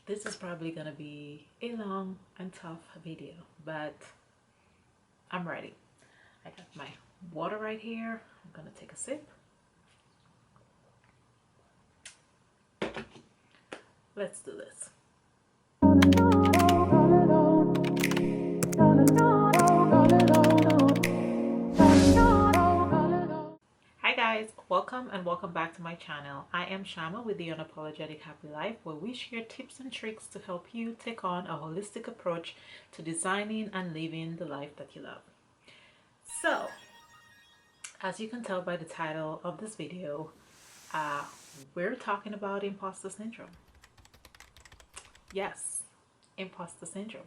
This is probably gonna be a long and tough video, but I'm ready. I got my water right here. I'm gonna take a sip. Let's do this. Hi guys, welcome and welcome back to my channel. I am Shama with the Unapologetic Happy Life, where we share tips and tricks to help you take on a holistic approach to designing and living the life that you love. So, as you can tell by the title of this video, we're talking about imposter syndrome. Yes, imposter syndrome.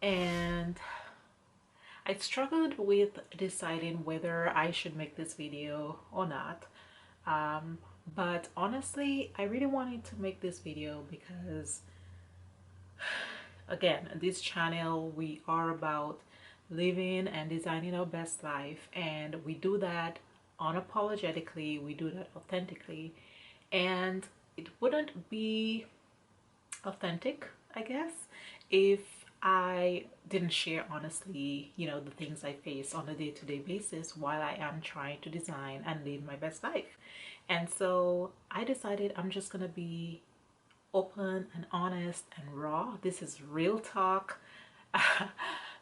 And I struggled with deciding whether I should make this video or not. But honestly, I really wanted to make this video because, again, this channel, we are about living and designing our best life, and we do that unapologetically, we do that authentically, and it wouldn't be authentic, I guess, if I didn't share honestly, the things I face on a day-to-day basis while I am trying to design and live my best life. And so I decided I'm just gonna be open and honest and raw. This is real talk.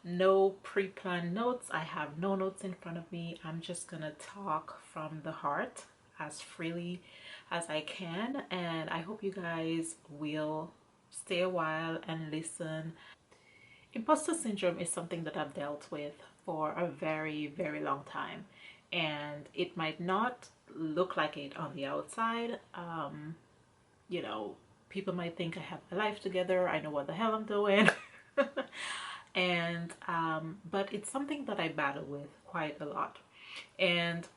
No pre-planned notes. I have no notes in front of me. I'm just gonna talk from the heart as freely as I can, and I hope you guys will stay a while and listen. Imposter syndrome is something that I've dealt with for a very, very long time, and it might not look like it on the outside. People might think I have my life together, I know what the hell I'm doing. And but it's something that I battle with quite a lot. And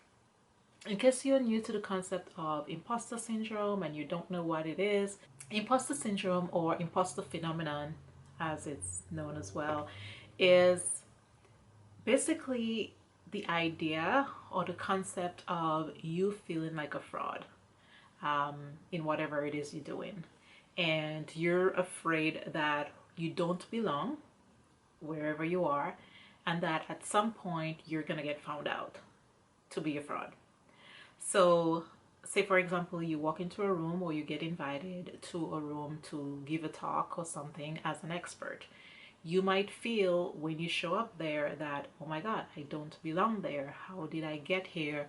in case you're new to the concept of imposter syndrome and you don't know what it is, imposter syndrome, or imposter phenomenon as it's known as well, is basically the idea or the concept of you feeling like a fraud in whatever it is you're doing, and you're afraid that you don't belong wherever you are, and that at some point you're gonna get found out to be a fraud. So say for example you walk into a room, or you get invited to a room to give a talk or something as an expert. You might feel when you show up there that, oh my god, I don't belong there. How did I get here?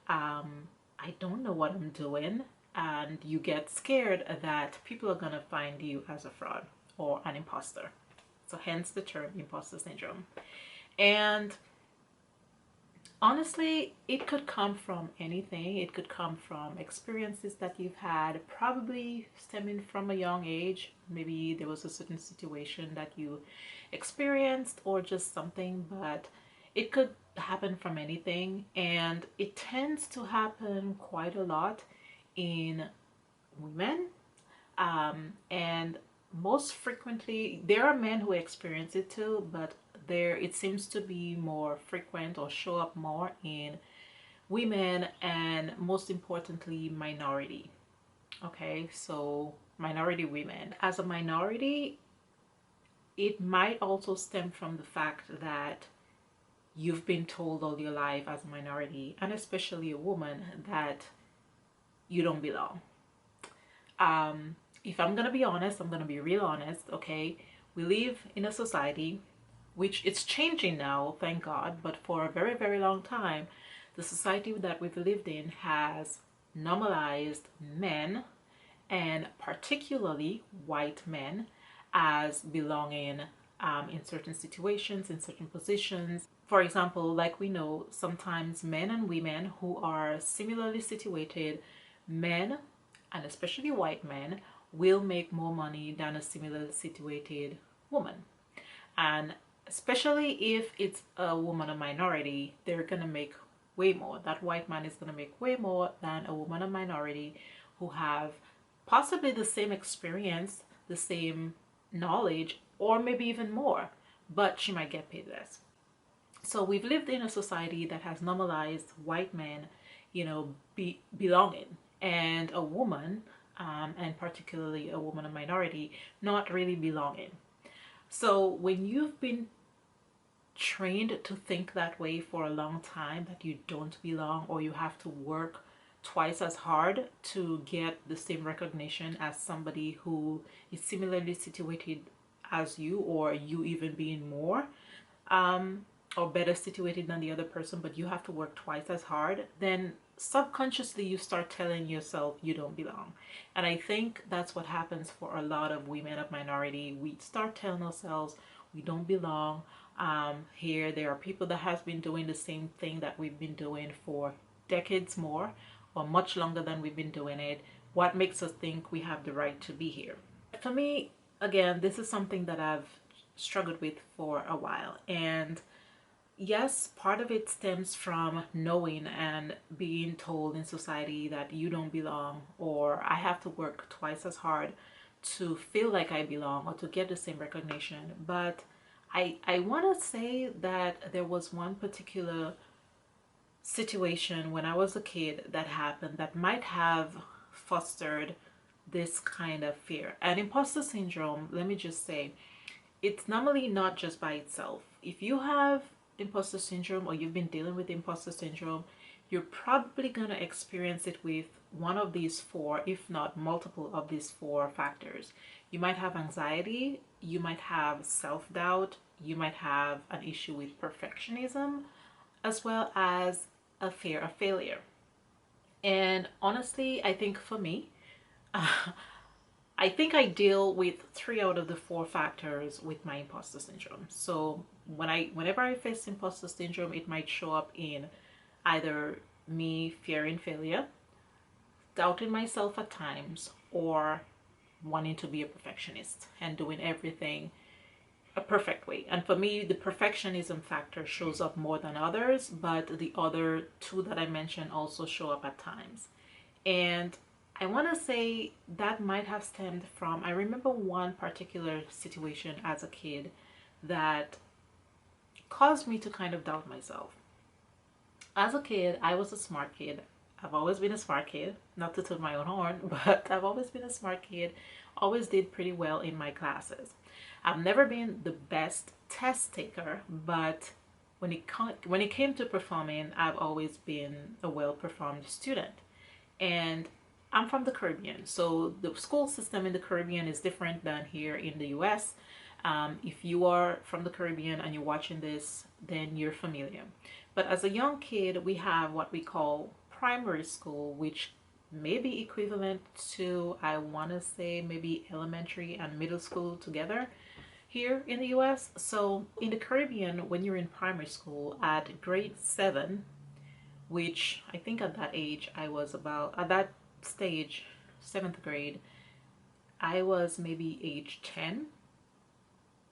I don't know what I'm doing. And you get scared that people are gonna find you as a fraud or an imposter. So hence the term imposter syndrome. And honestly, it could come from anything. It could come from experiences that you've had, probably stemming from a young age. Maybe there was a certain situation that you experienced or just something, but it could happen from anything. And it tends to happen quite a lot in women. And most frequently, there are men who experience it too, but it seems to be more frequent or show up more in women, and most importantly minority. Okay, so minority women. As a minority, it might also stem from the fact that you've been told all your life as a minority, and especially a woman, that you don't belong. If I'm gonna be honest, I'm gonna be real honest, okay? We live in a society, which it's changing now, thank God, but for a very, very long time, the society that we've lived in has normalized men, and particularly white men, as belonging in certain situations, in certain positions. For example, like we know, sometimes men and women who are similarly situated, men, and especially white men, will make more money than a similarly situated woman. And especially if it's a woman, a minority, they're gonna make way more. That white man is gonna make way more than a woman, a minority, who have possibly the same experience, the same knowledge, or maybe even more, but she might get paid less. So we've lived in a society that has normalized white men, belonging, and a woman, and particularly a woman of minority, not really belonging. So when you've been trained to think that way for a long time, that you don't belong or you have to work twice as hard to get the same recognition as somebody who is similarly situated as you, or you even being more or better situated than the other person, but you have to work twice as hard, then subconsciously you start telling yourself you don't belong. And I think that's what happens for a lot of women of minority. We start telling ourselves we don't belong. Here there are people that has been doing the same thing that we've been doing for decades more, or much longer than we've been doing it. What makes us think we have the right to be here? For me, again, this is something that I've struggled with for a while. And yes, part of it stems from knowing and being told in society that you don't belong, or I have to work twice as hard to feel like I belong or to get the same recognition. But I want to say that there was one particular situation when I was a kid that happened that might have fostered this kind of fear. And imposter syndrome, let me just say, it's normally not just by itself. If you have imposter syndrome or you've been dealing with imposter syndrome, you're probably going to experience it with one of these four, if not multiple of these four factors. You might have anxiety, you might have self-doubt, you might have an issue with perfectionism, as well as a fear of failure. And honestly, I think for me, I think I deal with 3 out of the 4 factors with my imposter syndrome. So whenever I face imposter syndrome, it might show up in either me fearing failure, doubting myself at times, or wanting to be a perfectionist and doing everything a perfect way. And for me, the perfectionism factor shows up more than others, but the other 2 that I mentioned also show up at times. And I want to say that might have stemmed from, I remember one particular situation as a kid that caused me to kind of doubt myself. As a kid, I was a smart kid. I've always been a smart kid, not to toot my own horn, but I've always been a smart kid, always did pretty well in my classes. I've never been the best test taker, but when it came to performing, I've always been a well-performed student. And I'm from the Caribbean, so the school system in the Caribbean is different than here in the US. If you are from the Caribbean and you're watching this, then you're familiar. But as a young kid, we have what we call primary school, which may be equivalent to, I want to say, maybe elementary and middle school together here in the US. So in the Caribbean, when you're in primary school at grade 7, which I think at that age I was about, at that stage, 7th grade, I was maybe age 10,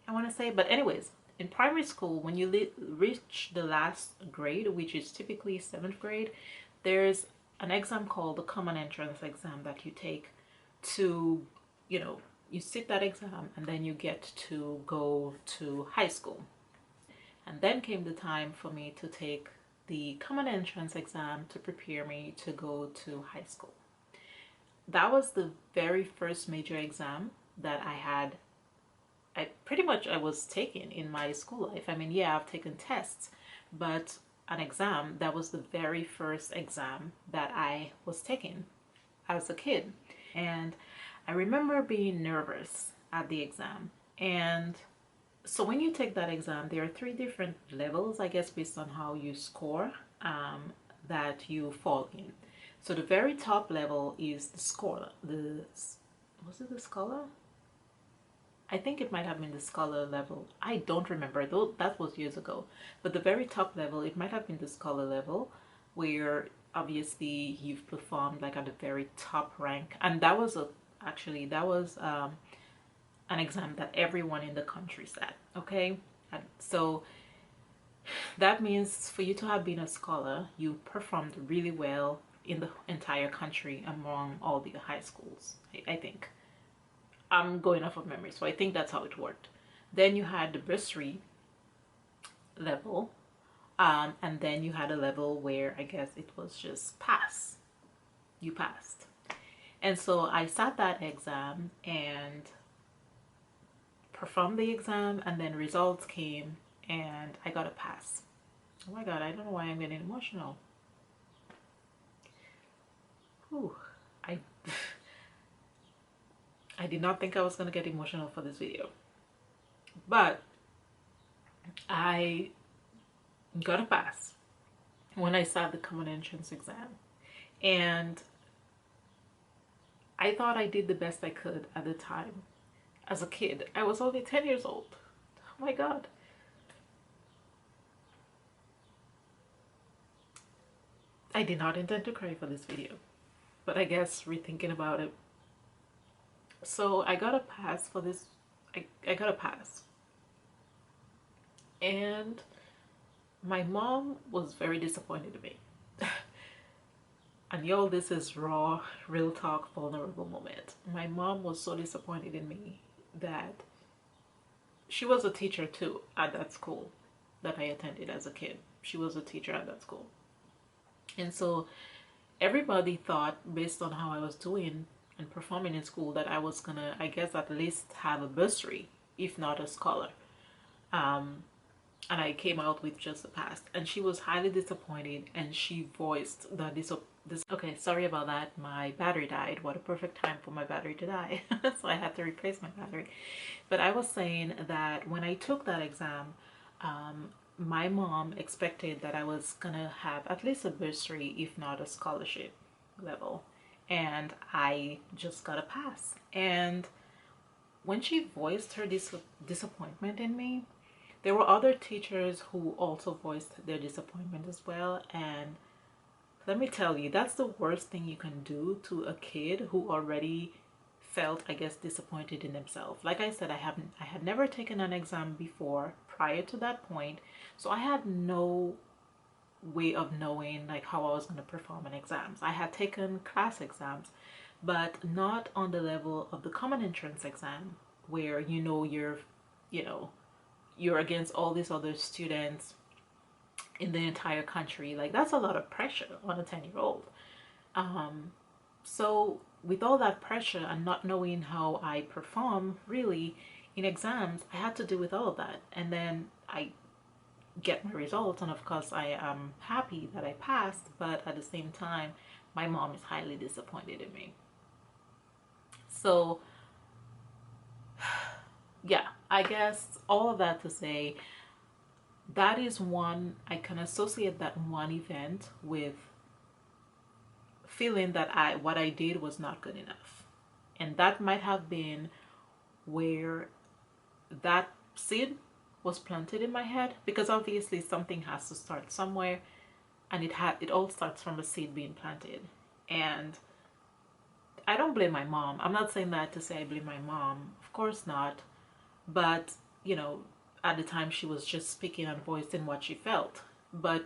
I want to say. But anyways, in primary school, when you reach the last grade, which is typically 7th grade, there's an exam called the common entrance exam that you take to, you sit that exam and then you get to go to high school. And then came the time for me to take the common entrance exam to prepare me to go to high school. That was the very first major exam that I was taking in my school life. I mean, yeah, I've taken tests, but an exam, that was the very first exam that I was taking as a kid. And I remember being nervous at the exam. And so when you take that exam, there are 3 different levels, I guess, based on how you score, that you fall in. So the very top level is the scholar. Was it the scholar? I think it might have been the scholar level. I don't remember, though that was years ago. But the very top level, it might have been the scholar level, where obviously you've performed like at the very top rank. And that was an exam that everyone in the country sat, okay? And so that means for you to have been a scholar, you performed really well in the entire country among all the high schools, I think. I'm going off of memory, so I think that's how it worked. Then you had the bursary level, and then you had a level where I guess it was just pass. You passed. And so I sat that exam and performed the exam, and then results came and I got a pass. Oh my God, I don't know why I'm getting emotional. Whew. I I did not think I was gonna get emotional for this video, but I got a pass when I sat the common entrance exam, and I thought I did the best I could at the time. As a kid, I was only 10 years old. Oh my God. I did not intend to cry for this video, but I guess rethinking about it. So I got a pass for this. I got a pass. And my mom was very disappointed in me. And y'all, this is raw, real talk, vulnerable moment. My mom was so disappointed in me that she was a teacher too at that school that I attended as a kid. She was a teacher at that school. And so everybody thought, based on how I was doing and performing in school, that I was gonna, I guess, at least have a bursary, if not a scholar. And I came out with just a pass. And she was highly disappointed, and she voiced that this. Okay, sorry about that. My battery died. What a perfect time for my battery to die. So I had to replace my battery. But I was saying that when I took that exam, my mom expected that I was gonna have at least a bursary, if not a scholarship level. And I just got a pass. And when she voiced her disappointment in me, there were other teachers who also voiced their disappointment as well. And let me tell you, that's the worst thing you can do to a kid who already felt, I guess, disappointed in themselves. Like I said, I had never taken an exam before prior to that point, so I had no way of knowing like how I was going to perform in exams. I had taken class exams, but not on the level of the common entrance exam, where you're against all these other students in the entire country. Like, that's a lot of pressure on a 10-year-old. So with all that pressure and not knowing how I perform really in exams, I had to deal with all of that. And then I get my results, and of course I am happy that I passed, but at the same time my mom is highly disappointed in me. So yeah, I guess all of that to say, that is one, I can associate that one event with feeling that what I did was not good enough. And that might have been where that seed was planted in my head, because obviously something has to start somewhere, and it all starts from a seed being planted. And I don't blame my mom. I'm not saying that to say I blame my mom, of course not. But at the time she was just speaking and voicing what she felt. But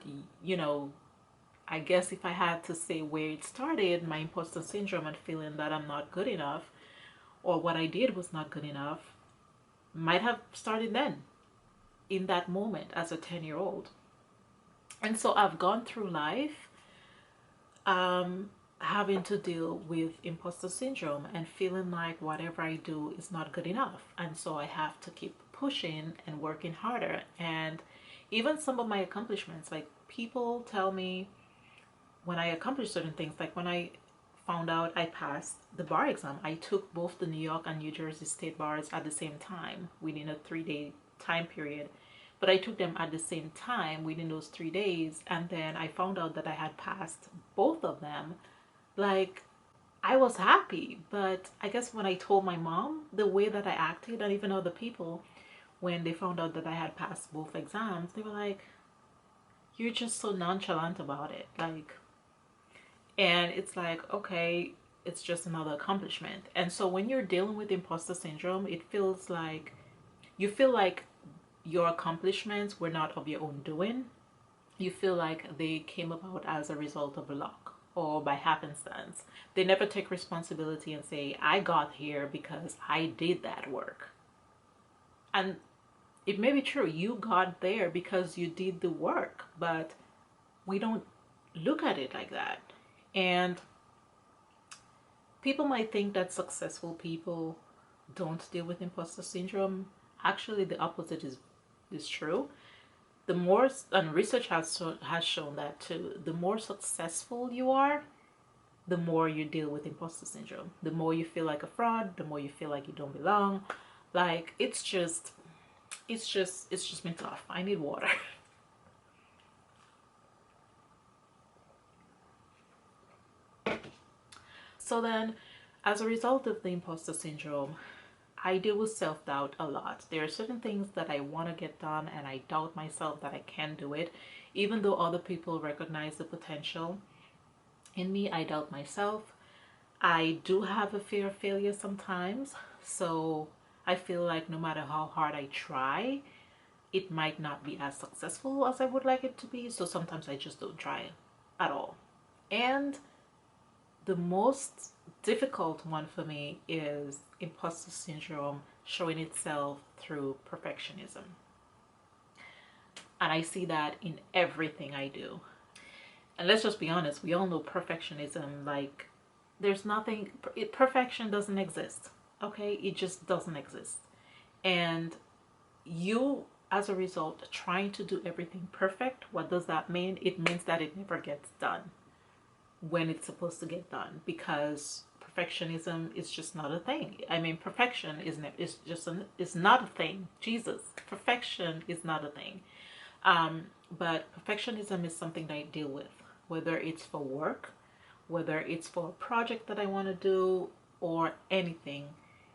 I guess if I had to say where it started, my imposter syndrome and feeling that I'm not good enough, or what I did was not good enough, might have started then, in that moment as a 10-year-old. And so I've gone through life having to deal with imposter syndrome and feeling like whatever I do is not good enough. And so I have to keep pushing and working harder. And even some of my accomplishments, like, people tell me when I accomplish certain things, like when I found out I passed the bar exam, I took both the New York and New Jersey state bars at the same time within a 3-day time period. But I took them at the same time within those 3 days, and then I found out that I had passed both of them. Like, I was happy, but I guess when I told my mom the way that I acted, and even other people, when they found out that I had passed both exams, they were like, "You're just so nonchalant about it." Like, and it's like, okay, it's just another accomplishment. And so when you're dealing with imposter syndrome, it feels like you feel like your accomplishments were not of your own doing. You feel like they came about as a result of luck or by happenstance. They never take responsibility and say, I got here because I did that work. And it may be true, you got there because you did the work, but we don't look at it like that. And People might think that successful people don't deal with imposter syndrome. Actually, the opposite is true. The more, and research has shown that too, the more successful you are, the more you deal with imposter syndrome. The more you feel like a fraud, the more you feel like you don't belong. Like it's just been tough. I need water. So then, as a result of the imposter syndrome, I deal with self-doubt a lot. There are certain things that I want to get done and I doubt myself that I can do it. Even though other people recognize the potential in me, I doubt myself. I do have a fear of failure sometimes. So I feel like no matter how hard I try, it might not be as successful as I would like it to be. So sometimes I just don't try at all. And the most difficult one for me is imposter syndrome showing itself through perfectionism. And I see that in everything I do. And let's just be honest, we all know perfectionism, like, there's nothing, perfection doesn't exist. Okay? It just doesn't exist. And you, as a result, trying to do everything perfect, what does that mean? It means that it never gets done when it's supposed to get done, because perfectionism is just not a thing. I mean, perfection is not a thing. Jesus, perfection is not a thing. But perfectionism is something that I deal with, whether it's for work, whether it's for a project that I want to do, or anything.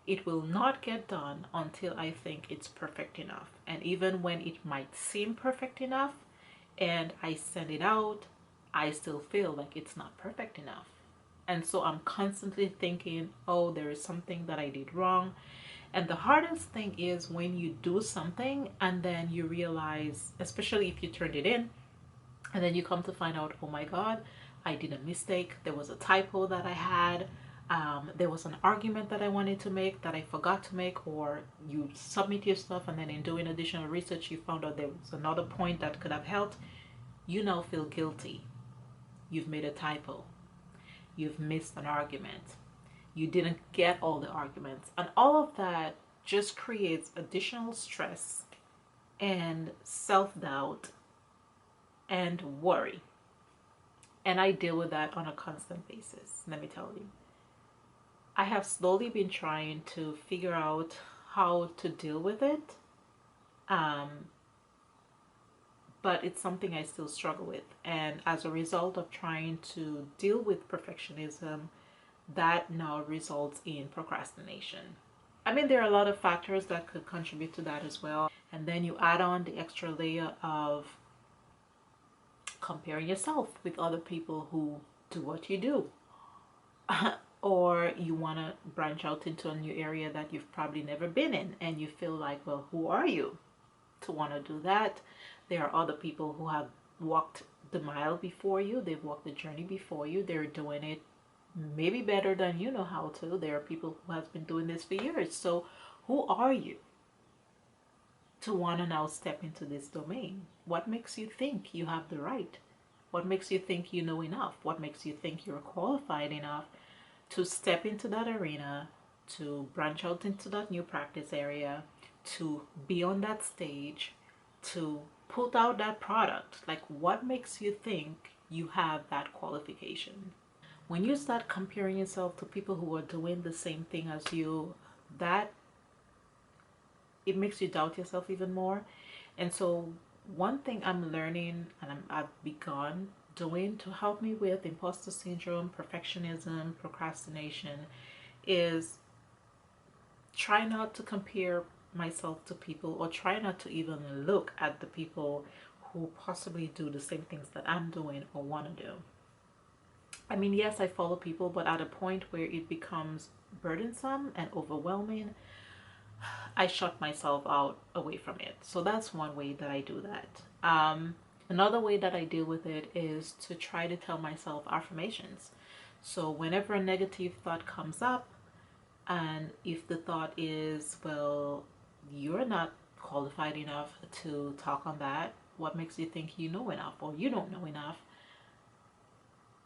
It will not get done until I think it's perfect enough. And even when it might seem perfect enough and I send it out, I still feel like it's not perfect enough. And so I'm constantly thinking, oh, there is something that I did wrong. And the hardest thing is when you do something and then you realize, especially if you turned it in, and then you come to find out, oh my God, I did a mistake. There was a typo that I had. There was an argument that I wanted to make that I forgot to make, or you submit your stuff and then in doing additional research, you found out there was another point that could have helped. You now feel guilty. You've made a typo. You've missed an argument. You didn't get all the arguments. And all of that just creates additional stress and self-doubt and worry. And I deal with that on a constant basis, let me tell you. I have slowly been trying to figure out how to deal with it. But it's something I still struggle with. And as a result of trying to deal with perfectionism, that now results in procrastination. I mean, there are a lot of factors that could contribute to that as well. And then you add on the extra layer of comparing yourself with other people who do what you do. Or you want to branch out into a new area that you've probably never been in, and you feel like, well, who are you to want to do that? There are other people who have walked the mile before you. They've walked the journey before you. They're doing it maybe better than you know how to. There are people who have been doing this for years. So who are you to want to now step into this domain? What makes you think you have the right? What makes you think you know enough? What makes you think you're qualified enough to step into that arena, to branch out into that new practice area, to be on that stage, to put out that product? Like, what makes you think you have that qualification? When you start comparing yourself to people who are doing the same thing as you, that it makes you doubt yourself even more. And so one thing I'm learning and I've begun doing to help me with imposter syndrome, perfectionism, procrastination is try not to compare myself to people, or try not to even look at the people who possibly do the same things that I'm doing or want to do. I mean, yes, I follow people, but at a point where it becomes burdensome and overwhelming, I shut myself out away from it. So that's one way that I do that. Another way that I deal with it is to try to tell myself affirmations. So whenever a negative thought comes up, and if the thought is, well, you're not qualified enough to talk on that, what makes you think you know enough, or you don't know enough?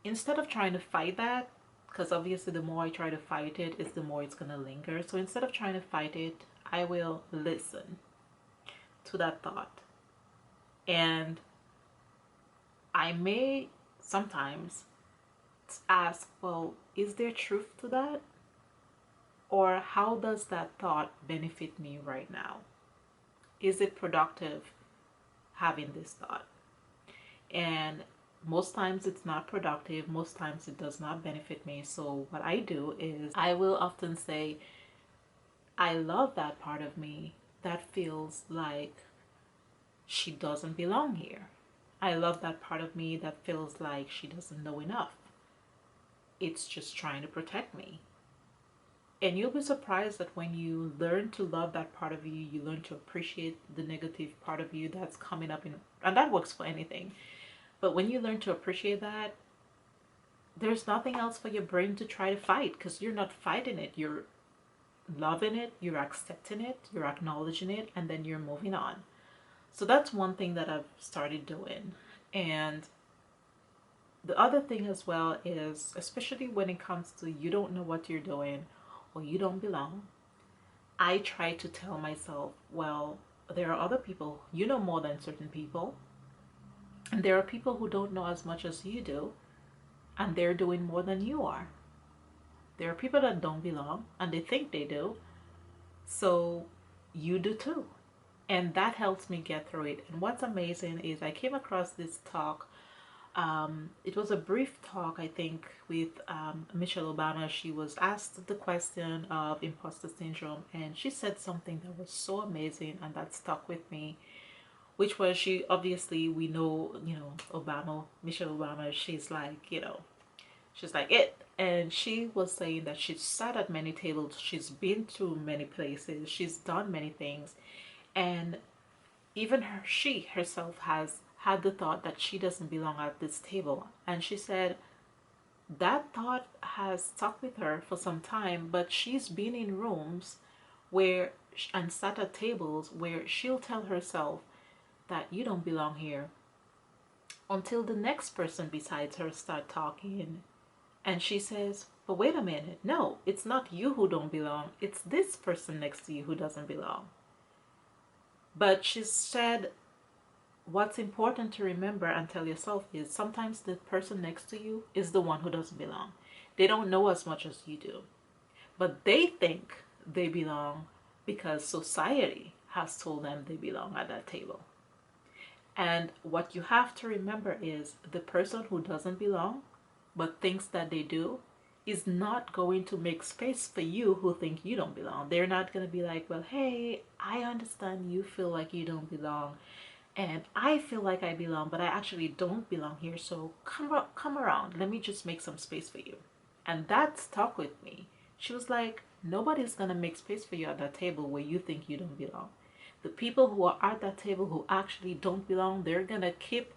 Instead of trying to fight that, because obviously the more I try to fight it is the more it's going to linger. So instead of trying to fight it, I will listen to that thought. And I may sometimes ask, well, is there truth to that? Or how does that thought benefit me right now? Is it productive having this thought? And most times it's not productive. Most times it does not benefit me. So what I do is I will often say, I love that part of me that feels like she doesn't belong here. I love that part of me that feels like she doesn't know enough. It's just trying to protect me. And you'll be surprised that when you learn to love that part of you, you learn to appreciate the negative part of you that's coming up in, and that works for anything. But when you learn to appreciate that, there's nothing else for your brain to try to fight, because you're not fighting it. You're loving it, you're accepting it, you're acknowledging it, and then you're moving on. So that's one thing that I've started doing. And the other thing as well is, especially when it comes to you don't know what you're doing or you don't belong, I try to tell myself, well, there are other people, you know more than certain people, and there are people who don't know as much as you do, and they're doing more than you are. There are people that don't belong and they think they do, so you do too. And that helps me get through it. And what's amazing is I came across this talk. It was a brief talk, I think, with Michelle Obama. She was asked the question of imposter syndrome, and she said something that was so amazing and that stuck with me, which was, she obviously, we know, Obama, Michelle Obama, she's like, she's like it. And she was saying that she's sat at many tables, she's been to many places, she's done many things, and even she herself has had the thought that she doesn't belong at this table. And she said that thought has stuck with her for some time, but she's been in rooms where and sat at tables where she'll tell herself that you don't belong here, until the next person besides her start talking, and she says, but wait a minute, no, it's not you who don't belong, it's this person next to you who doesn't belong. But she said, what's important to remember and tell yourself is sometimes the person next to you is the one who doesn't belong. They don't know as much as you do, but they think they belong because society has told them they belong at that table. And what you have to remember is the person who doesn't belong but thinks that they do is not going to make space for you who think you don't belong. They're not going to be like, well, hey, I understand you feel like you don't belong, and I feel like I belong, but I actually don't belong here, so come around, let me just make some space for you. And that stuck with me. She was like, nobody's going to make space for you at that table where you think you don't belong. The people who are at that table who actually don't belong, they're going to keep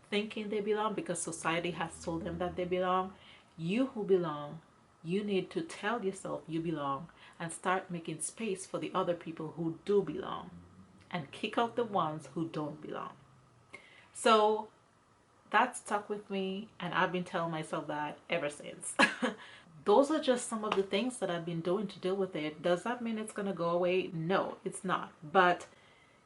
thinking they belong because society has told them that they belong. You who belong, you need to tell yourself you belong and start making space for the other people who do belong, and kick out the ones who don't belong. So that stuck with me, and I've been telling myself that ever since. Those are just some of the things that I've been doing to deal with it. Does that mean it's going to go away? No, it's not. But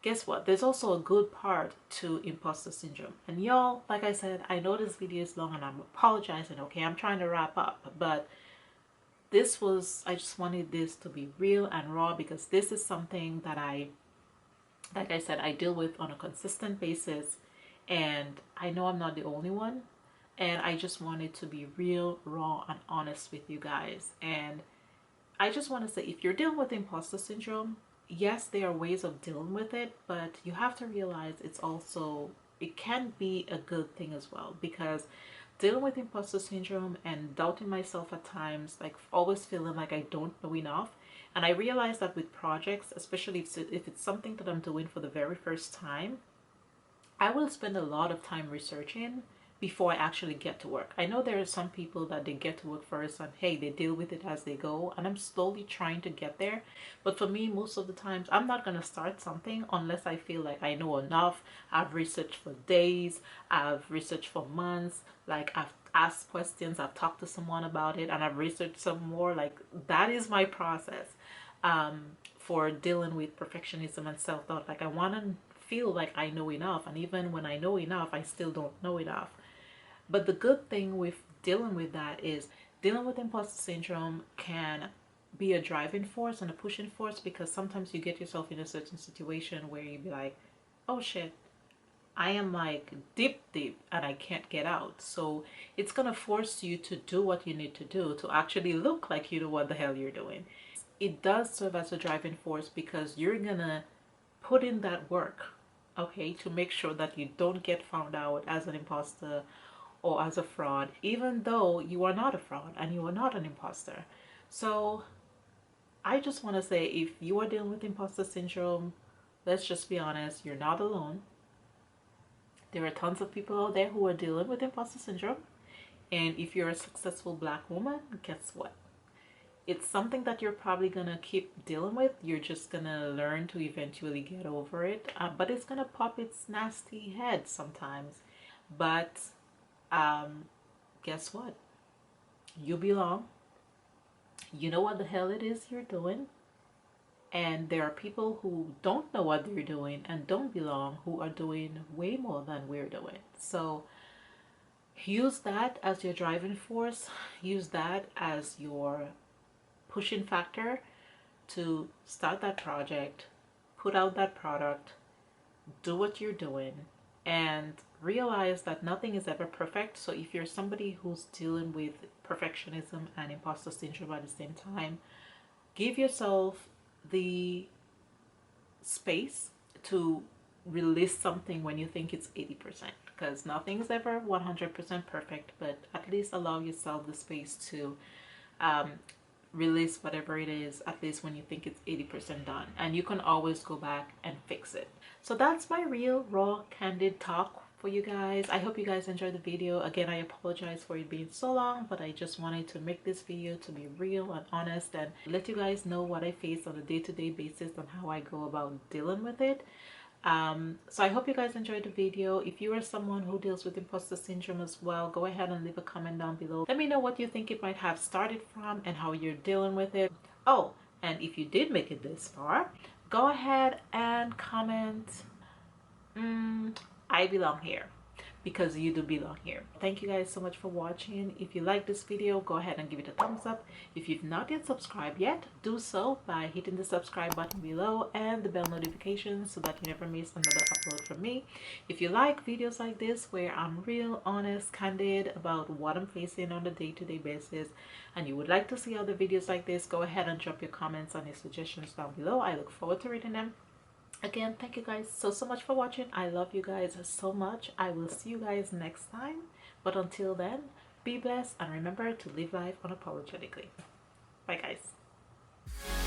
guess what? There's also a good part to imposter syndrome. And y'all, like I said, I know this video is long and I'm apologizing, okay? I'm trying to wrap up. But I just wanted this to be real and raw, because this is something that like I said, I deal with on a consistent basis. And I know I'm not the only one. And I just wanted to be real, raw, and honest with you guys. And I just want to say, if you're dealing with imposter syndrome, yes, there are ways of dealing with it, but you have to realize it can be a good thing as well, because dealing with imposter syndrome and doubting myself at times, like always feeling like I don't know enough. And I realize that with projects, especially if it's something that I'm doing for the very first time, I will spend a lot of time researching before I actually get to work. I know there are some people that they get to work first and hey, they deal with it as they go, and I'm slowly trying to get there. But for me, most of the times, I'm not going to start something unless I feel like I know enough. I've researched for days, I've researched for months, like asked questions, I've talked to someone about it, and I've researched some more. Like, that is my process for dealing with perfectionism and self-doubt. Like, I want to feel like I know enough, and even when I know enough, I still don't know enough. But the good thing with dealing with that is dealing with imposter syndrome can be a driving force and a pushing force, because sometimes you get yourself in a certain situation where you be like, oh shit, I am like deep and I can't get out. So it's gonna force you to do what you need to do to actually look like you know what the hell you're doing. It does serve as a driving force because you're gonna put in that work, okay, to make sure that you don't get found out as an imposter or as a fraud, even though you are not a fraud and you are not an imposter. So I just want to say, if you are dealing with imposter syndrome, let's just be honest, you're not alone. There are tons of people out there who are dealing with imposter syndrome. And if you're a successful Black woman, guess what? It's something that you're probably going to keep dealing with. You're just going to learn to eventually get over it. But it's going to pop its nasty head sometimes. But guess what? You belong. You know what the hell it is you're doing. And there are people who don't know what they're doing and don't belong, who are doing way more than we're doing. So use that as your driving force. Use that as your pushing factor to start that project, put out that product, do what you're doing, and realize that nothing is ever perfect. So if you're somebody who's dealing with perfectionism and imposter syndrome at the same time, give yourself the space to release something when you think it's 80%, because nothing's ever 100% perfect, but at least allow yourself the space to release whatever it is, at least when you think it's 80% done, and you can always go back and fix it. So that's my real, raw, candid talk for you guys. I hope you guys enjoyed the video. Again, I apologize for it being so long, but I just wanted to make this video to be real and honest and let you guys know what I face on a day-to-day basis and how I go about dealing with it. So I hope you guys enjoyed the video. If you are someone who deals with imposter syndrome as well, go ahead and leave a comment down below. Let me know what you think it might have started from and how you're dealing with it. Oh, and if you did make it this far, go ahead and comment, I belong here, because you do belong here. Thank you guys so much for watching. If you like this video, go ahead and give it a thumbs up. If you've not yet subscribed yet, do so by hitting the subscribe button below and the bell notification so that you never miss another upload from me. If you like videos like this where I'm real, honest, candid about what I'm facing on a day-to-day basis, and you would like to see other videos like this, go ahead and drop your comments and your suggestions down below. I look forward to reading them. Again, thank you guys so much for watching. I love you guys so much. I will see you guys next time, but until then, be blessed and remember to live life unapologetically. Bye guys.